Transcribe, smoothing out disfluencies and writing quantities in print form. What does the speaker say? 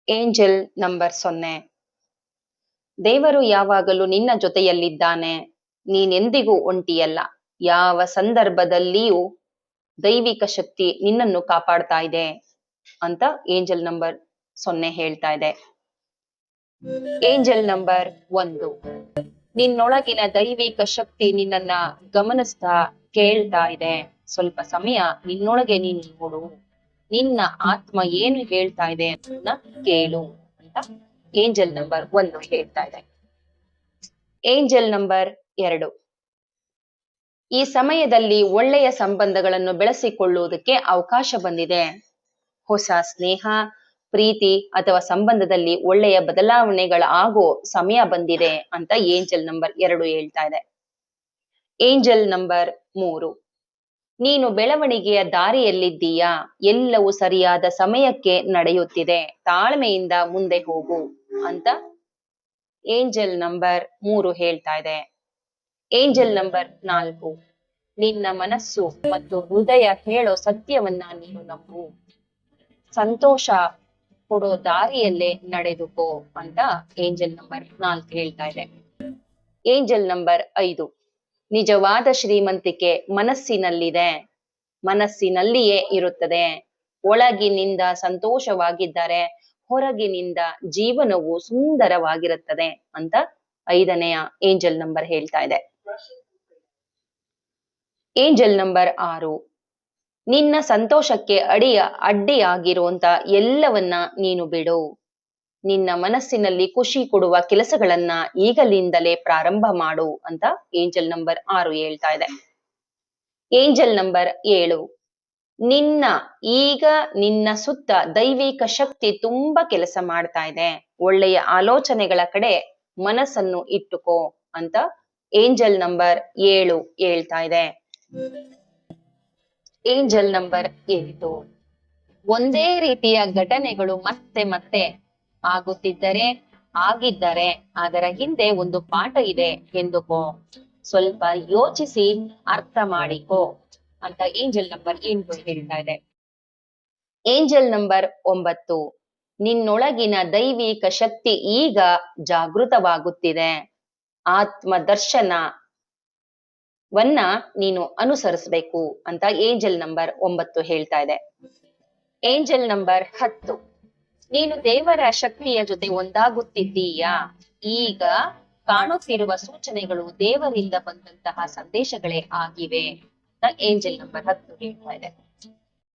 Angel number 0. ದೇವರು ಯಾವಾಗಲೂ ನಿನ್ನ ಜೊತೆಯಲ್ಲಿದ್ದಾನೆ. ನೀನೆಂದಿಗೂ ಒಂಟಿಯಲ್ಲ. ಯಾವ ಸಂದರ್ಭದಲ್ಲಿಯೂ ದೈವಿಕ ಶಕ್ತಿ ನಿನ್ನನ್ನು ಕಾಪಾಡ್ತಾ ಇದೆ ಅಂತ ಏಂಜಲ್ ನಂಬರ್ 0 ಹೇಳ್ತಾ ಇದೆ. Angel number 1. ನಿನ್ನೊಳಗಿನ ದೈವಿಕ ಶಕ್ತಿ ನಿನ್ನನ್ನ ಗಮನಿಸ್ತಾ ಕೇಳ್ತಾ ಇದೆ. ಸ್ವಲ್ಪ ಸಮಯ ನಿನ್ನೊಳಗೆ ನೀನು ನೋಡು. ನಿನ್ನ ಆತ್ಮ ಏನು ಹೇಳ್ತಾ ಇದೆ ಅಂತ ಕೇಳು ಅಂತ ಏಂಜಲ್ ನಂಬರ್ 1 ಹೇಳ್ತಾ ಇದೆ. Angel number 2. ಈ ಸಮಯದಲ್ಲಿ ಒಳ್ಳೆಯ ಸಂಬಂಧಗಳನ್ನು ಬೆಳೆಸಿಕೊಳ್ಳುವುದಕ್ಕೆ ಅವಕಾಶ ಬಂದಿದೆ. ಹೊಸ ಸ್ನೇಹ, ಪ್ರೀತಿ ಅಥವಾ ಸಂಬಂಧದಲ್ಲಿ ಒಳ್ಳೆಯ ಬದಲಾವಣೆಗಳಾಗೋ ಸಮಯ ಬಂದಿದೆ ಅಂತ ಏಂಜಲ್ ನಂಬರ್ 2 ಹೇಳ್ತಾ ಇದೆ. Angel number 3. ನೀನು ಬೆಳವಣಿಗೆಯ ದಾರಿಯಲ್ಲಿದ್ದೀಯಾ. ಎಲ್ಲವೂ ಸರಿಯಾದ ಸಮಯಕ್ಕೆ ನಡೆಯುತ್ತಿದೆ. ತಾಳ್ಮೆಯಿಂದ ಮುಂದೆ ಹೋಗು ಅಂತ ಏಂಜಲ್ ನಂಬರ್ 3 ಹೇಳ್ತಾ ಇದೆ. Angel number 4. ನಿನ್ನ ಮನಸ್ಸು ಮತ್ತು ಹೃದಯ ಹೇಳೋ ಸತ್ಯವನ್ನ ನೀನು ನಂಬು. ಸಂತೋಷ ಕೊಡೋ ದಾರಿಯಲ್ಲೇ ನಡೆದುಕೋ ಅಂತ ಏಂಜಲ್ ನಂಬರ್ 4 ಹೇಳ್ತಾ ಇದೆ. Angel number 5. ನಿಜವಾದ ಶ್ರೀಮಂತಿಕೆ ಮನಸ್ಸಿನಲ್ಲಿದೆ. ಮನಸ್ಸಿನಲ್ಲಿಯೇ ಇರುತ್ತದೆ. ಒಳಗಿನಿಂದ ಸಂತೋಷವಾಗಿದ್ದರೆ ಹೊರಗಿನಿಂದ ಜೀವನವು ಸುಂದರವಾಗಿರುತ್ತದೆ ಅಂತ 5ನೆಯ ಏಂಜಲ್ ನಂಬರ್ ಹೇಳ್ತಾ ಇದೆ. Angel number 6. ನಿನ್ನ ಸಂತೋಷಕ್ಕೆ ಅಡ್ಡಿಯಾಗಿರುವಂತ ಎಲ್ಲವನ್ನ ನೀನು ಬಿಡು. ನಿನ್ನ ಮನಸ್ಸಿನಲ್ಲಿ ಖುಷಿ ಕೊಡುವ ಕೆಲಸಗಳನ್ನ ಈಗಲಿಂದಲೇ ಪ್ರಾರಂಭ ಮಾಡು ಅಂತ ಏಂಜಲ್ ನಂಬರ್ 6 ಹೇಳ್ತಾ ಇದೆ. Angel number 7. ನಿನ್ನ ಸುತ್ತ ದೈವಿಕ ಶಕ್ತಿ ತುಂಬಾ ಕೆಲಸ ಮಾಡ್ತಾ ಇದೆ. ಒಳ್ಳೆಯ ಆಲೋಚನೆಗಳ ಕಡೆ ಮನಸ್ಸನ್ನು ಇಟ್ಟುಕೋ ಅಂತ ಏಂಜಲ್ ನಂಬರ್ 7 ಹೇಳ್ತಾ ಇದೆ. Angel number 8. ಒಂದೇ ರೀತಿಯ ಘಟನೆಗಳು ಮತ್ತೆ ಮತ್ತೆ ಆಗಿದ್ದರೆ ಅದರ ಹಿಂದೆ ಒಂದು ಪಾಠ ಇದೆ ಎಂದುಕೋ. ಸ್ವಲ್ಪ ಯೋಚಿಸಿ ಅರ್ಥ ಮಾಡಿಕೋ ಅಂತ ಏಂಜಲ್ ನಂಬರ್ 8 ಹೇಳ್ತಾ ಇದೆ. Angel number 9. ನಿನ್ನೊಳಗಿನ ದೈವಿಕ ಶಕ್ತಿ ಈಗ ಜಾಗೃತವಾಗುತ್ತಿದೆ. ಆತ್ಮ ದರ್ಶನವನ್ನ ನೀನು ಅನುಸರಿಸಬೇಕು ಅಂತ ಏಂಜಲ್ ನಂಬರ್ 9 ಹೇಳ್ತಾ ಇದೆ. Angel number 10. ನೀನು ದೇವರ ಶಕ್ತಿಯ ಜೊತೆ ಒಂದಾಗುತ್ತಿದ್ದೀಯಾ. ಈಗ ಕಾಣುತ್ತಿರುವ ಸೂಚನೆಗಳು ದೇವರಿಂದ ಬಂದಂತಹ ಸಂದೇಶಗಳೇ ಆಗಿವೆ ಅಂತ ಏಂಜಲ್ ನಂಬರ್ 10 ಹೇಳ್ತಾ ಇದೆ.